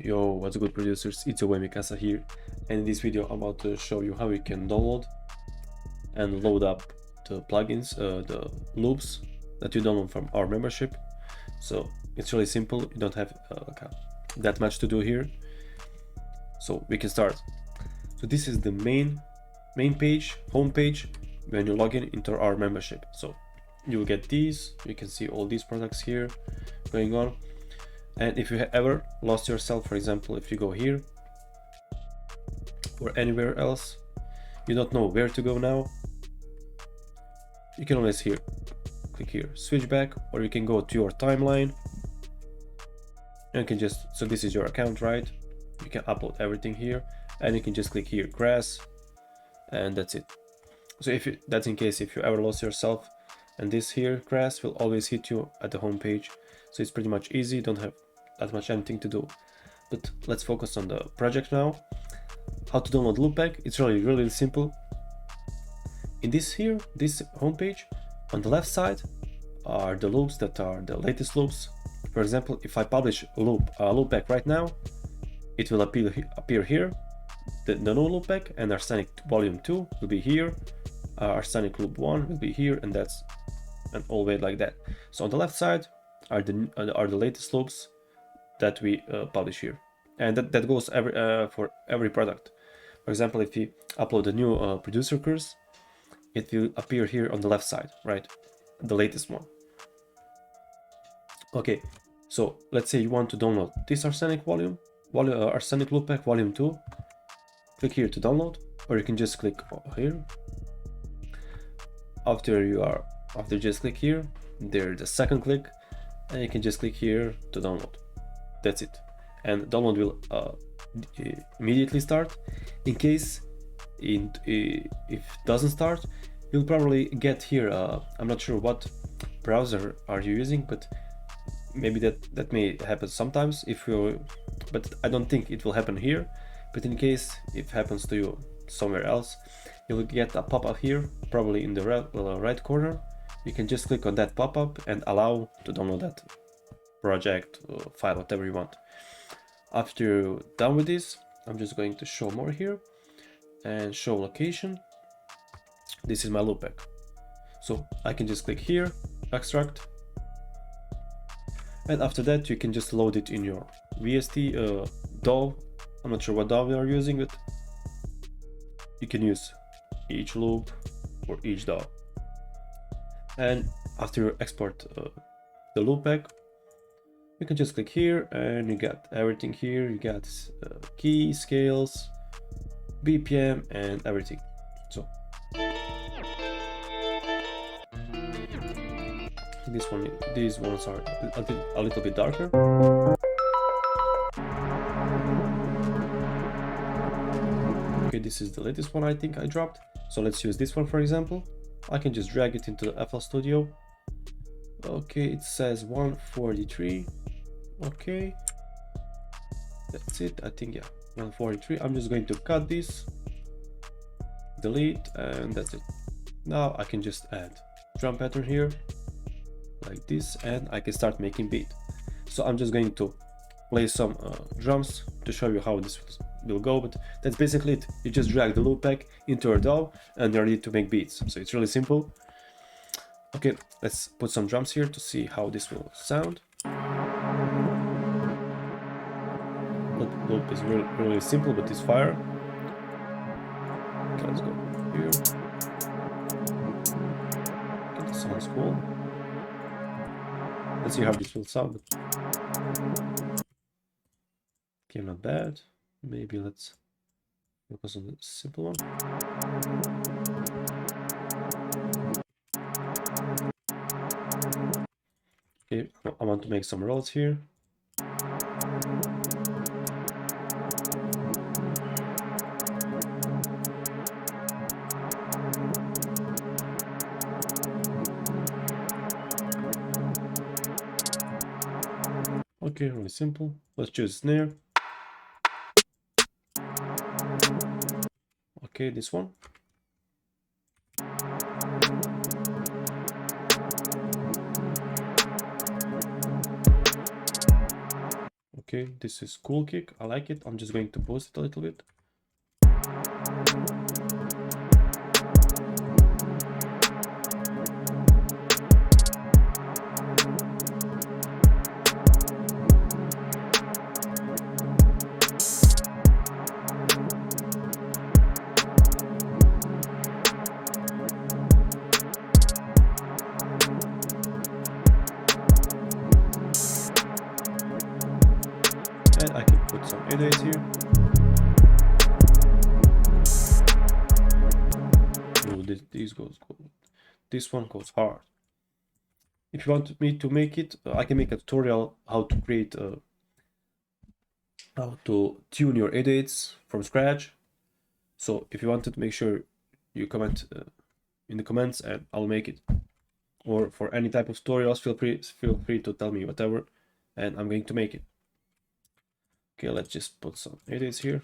Yo, what's good producers, it's your Mikasa here, and in this video I'm about to show you how you can download and load up the plugins, the loops that you download from our membership. So it's really simple, you don't have that much to do here, so we can start. So this is the main page, home page, when you log in into our membership. So you will get these, you can see all these products here going on. And if you ever lost yourself, for example, if you go here or anywhere else, you don't know where to go now, you can always click here, switch back, or you can go to your timeline and you can just, so this is your account, right? You can upload everything here and you can just click here, grass, and that's it. So that's in case if you ever lost yourself, and this here, grass, will always hit you at the home page. So it's pretty much easy, don't have that much anything to do. But let's focus on the project now. How to download loopback? It's really simple. In this homepage, on the left side are the loops that are the latest loops. For example, if I publish a loopback right now, it will appear here. The no loopback, and Arsenic volume 2 will be here. Arsenic loop 1 will be here, and that's and always like that. So on the left side are the latest loops that we publish here, and that goes for every product. For example, if you upload a new producer course, it will appear here on the left side, right? The latest one. Okay, so let's say you want to download this Arsenic Arsenic loopback volume 2. Click here to download, or you can just click here. After just click here, there's the second click, and you can just click here to download. That's it, and download will immediately start. In case if it doesn't start, you'll probably get here. I'm not sure what browser are you using, but maybe that may happen sometimes. But I don't think it will happen here. But in case it happens to you somewhere else, you'll get a pop-up here, probably in the right corner. You can just click on that pop-up and allow to download that project, file, whatever you want. After you're done with this, I'm just going to show more here and show location. This is my loopback. So I can just click here, extract, and after that you can just load it in your VST DAW. I'm not sure what DAW you are using, but you can use each loop or each DAW. And after you export the loopback, you can just click here and you got everything here. You got key, scales, BPM, and everything. So these ones are a little bit darker. Okay, this is the latest one I think I dropped. So let's use this one for example. I can just drag it into the FL Studio. Okay, it says 143. Okay, that's it. I think, yeah, 143. I'm just going to cut this, delete, and that's it. Now I can just add drum pattern here like this, and I can start making beat. So I'm just going to play some drums to show you how this will go, but that's basically it. You just drag the loopback into your DAW and you're ready to make beats. So it's really simple. Okay, let's put some drums here to see how this will sound. Loop is really simple, but it's fire. Okay, let's go here. Okay, this sounds cool. Let's see how this will sound. Okay, not bad. Maybe let's focus on the simple one. Okay, I want to make some rolls here. Okay, really simple. Let's choose snare. Okay, this one. Okay, this is cool kick. I like it. I'm just going to boost it a little bit. And I can put some edits here. Ooh, this goes good. This one goes hard. If you want me to make it, I can make a tutorial how to create how to tune your edits from scratch. So if you wanted to make sure you comment in the comments and I'll make it. Or for any type of tutorials, feel free to tell me whatever, and I'm going to make it. Okay, let's just put some edits here.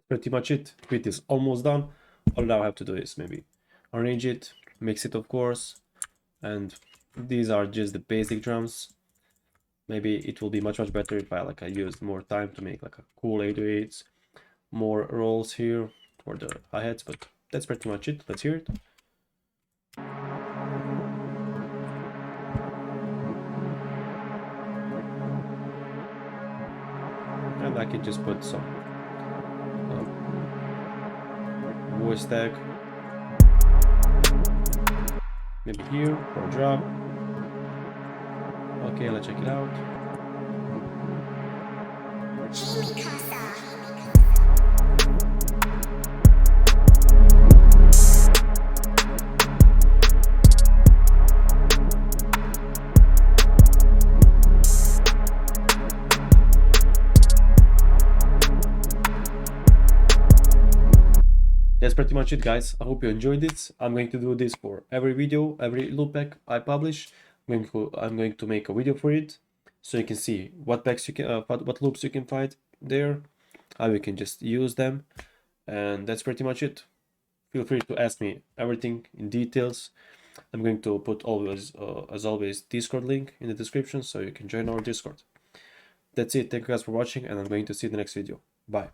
Pretty much it. It is almost done. All now I have to do is maybe arrange it, mix it of course, and these are just the basic drums. Maybe it will be much better if I used more time to make like a cool 808s, more rolls here for the hi-hats, but that's pretty much it. Let's hear it. And I can just put some voice tag maybe here for a drop. Okay, let's check it out. That's pretty much it, guys. I hope you enjoyed it. I'm going to do this for every video, every loop pack I publish. I'm going to make a video for it, so you can see what packs you can, what loops you can find there, how you can just use them, and that's pretty much it. Feel free to ask me everything in details. I'm going to put always, as always, Discord link in the description, so you can join our Discord. That's it. Thank you guys for watching, and I'm going to see you in the next video. Bye.